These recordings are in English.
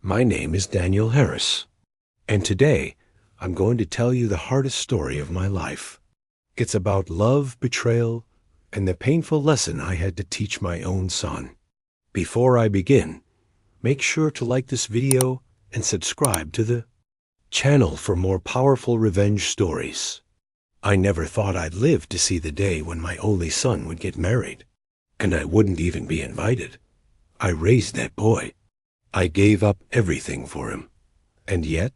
My name is Daniel Harris, and today I'm going to tell you the hardest story of my life. It's about love, betrayal, and the painful lesson I had to teach my own son. Before I begin, make sure to like this video and subscribe to the channel for more powerful revenge stories. I never thought I'd live to see the day when my only son would get married, and I wouldn't even be invited. I raised that boy. I gave up everything for him. And yet,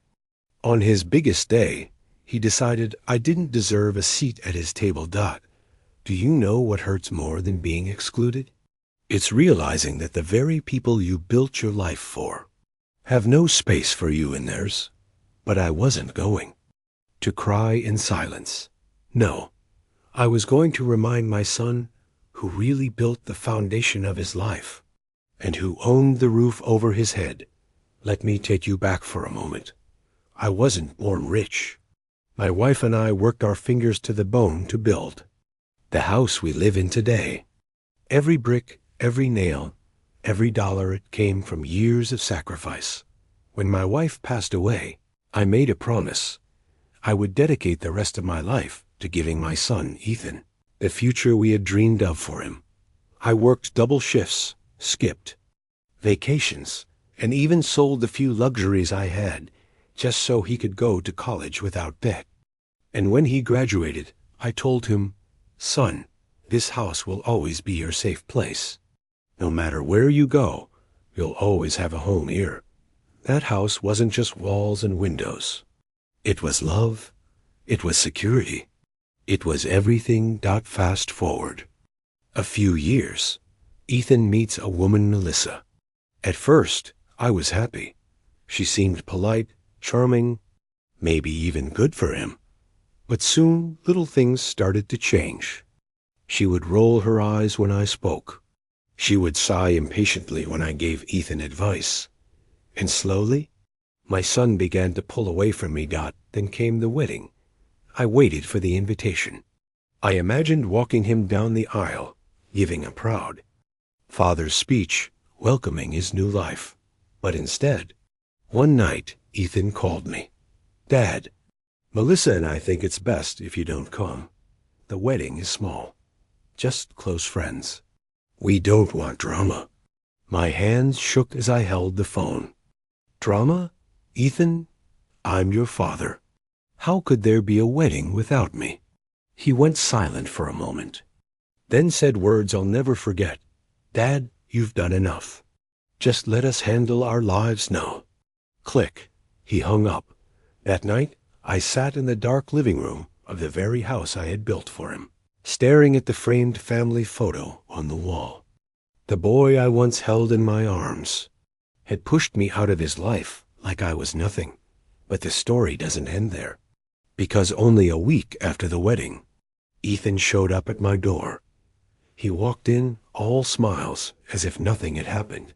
on his biggest day, he decided I didn't deserve a seat at his table. Do you know what hurts more than being excluded? It's realizing that the very people you built your life for have no space for you in theirs. But I wasn't going to cry in silence. No, I was going to remind my son who really built the foundation of his life and who owned the roof over his head. Let me take you back for a moment. I wasn't born rich. My wife and I worked our fingers to the bone to build the house we live in today. Every brick, every nail, every dollar, it came from years of sacrifice. When my wife passed away, I made a promise. I would dedicate the rest of my life to giving my son, Ethan, the future we had dreamed of for him. I worked double shifts, skipped vacations, and even sold the few luxuries I had just so he could go to college without debt. And when he graduated, I told him, "Son, this house will always be your safe place. No matter where you go, you'll always have a home here." That house wasn't just walls and windows. It was love. It was security. It was everything. Fast forward a few years, Ethan meets a woman, Melissa. At first, I was happy. She seemed polite, charming, maybe even good for him. But soon, little things started to change. She would roll her eyes when I spoke. She would sigh impatiently when I gave Ethan advice. And slowly, my son began to pull away from me. Then came the wedding. I waited for the invitation. I imagined walking him down the aisle, giving a proud father's speech, welcoming his new life. But instead, one night, Ethan called me. "Dad, Melissa and I think it's best if you don't come. The wedding is small, just close friends. We don't want drama." My hands shook as I held the phone. Drama? Ethan, I'm your father. How could there be a wedding without me? He went silent for a moment, then said words I'll never forget. "Dad, you've done enough. Just let us handle our lives now." Click. He hung up. That night, I sat in the dark living room of the very house I had built for him, staring at the framed family photo on the wall. The boy I once held in my arms had pushed me out of his life like I was nothing. But the story doesn't end there. Because only a week after the wedding, Ethan showed up at my door. He walked in, all smiles, as if nothing had happened.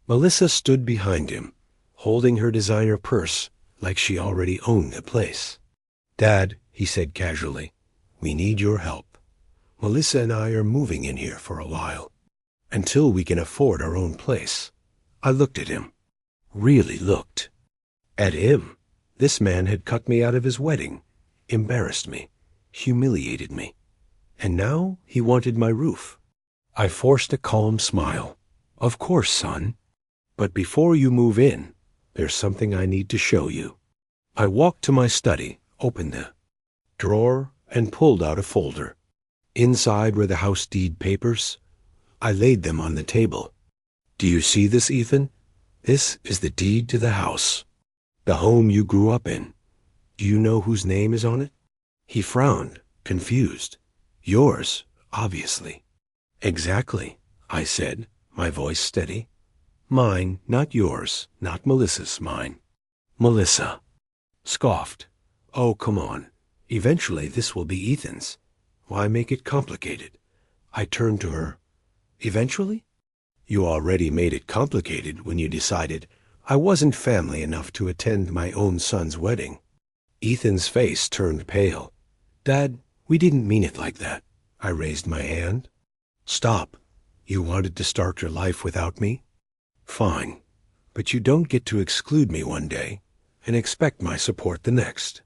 Melissa stood behind him, holding her designer purse like she already owned the place. "Dad," he said casually, "we need your help. Melissa and I are moving in here for a while, until we can afford our own place." I looked at him. Really looked at him. This man had cut me out of his wedding, embarrassed me, humiliated me, and now he wanted my roof. I forced a calm smile. "Of course, son. But before you move in, there's something I need to show you." I walked to my study, opened the drawer, and pulled out a folder. Inside were the house deed papers. I laid them on the table. "Do you see this, Ethan? This is the deed to the house, the home you grew up in. Do you know whose name is on it?" He frowned, confused. "Yours, obviously." "Exactly," I said, my voice steady. "Mine, not yours, not Melissa's, mine." Melissa scoffed. "Oh, come on. Eventually this will be Ethan's. Why make it complicated?" I turned to her. "Eventually? You already made it complicated when you decided I wasn't family enough to attend my own son's wedding." Ethan's face turned pale. "Dad, we didn't mean it like that." I raised my hand. "Stop. You wanted to start your life without me? Fine. but you don't get to exclude me one day and expect my support the next.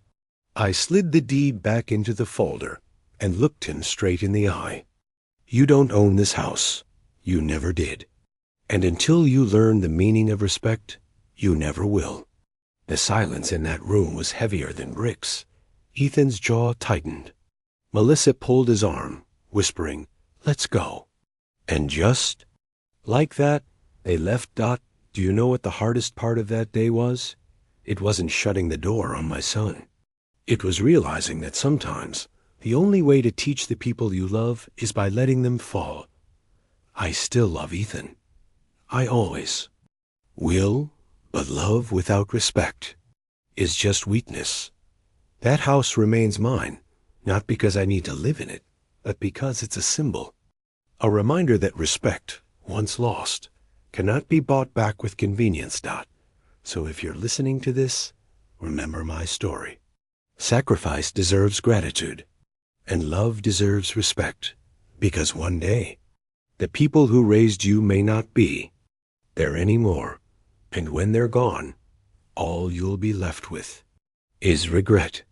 I slid the deed back into the folder and looked him straight in the eye. You don't own this house. You never did. And until you learn the meaning of respect, you never will. The silence in that room was heavier than bricks. Ethan's jaw tightened. Melissa pulled his arm, whispering, "Let's go." And just like that, they left. Do you know what the hardest part of that day was? It wasn't shutting the door on my son. It was realizing that sometimes the only way to teach the people you love is by letting them fall. I still love Ethan. I always will, but love without respect is just weakness. That house remains mine, not because I need to live in it, but because it's a symbol. A reminder that respect, once lost, cannot be bought back with convenience. So if you're listening to this, remember my story. Sacrifice deserves gratitude, and love deserves respect, because one day, the people who raised you may not be there anymore, and when they're gone, all you'll be left with is regret.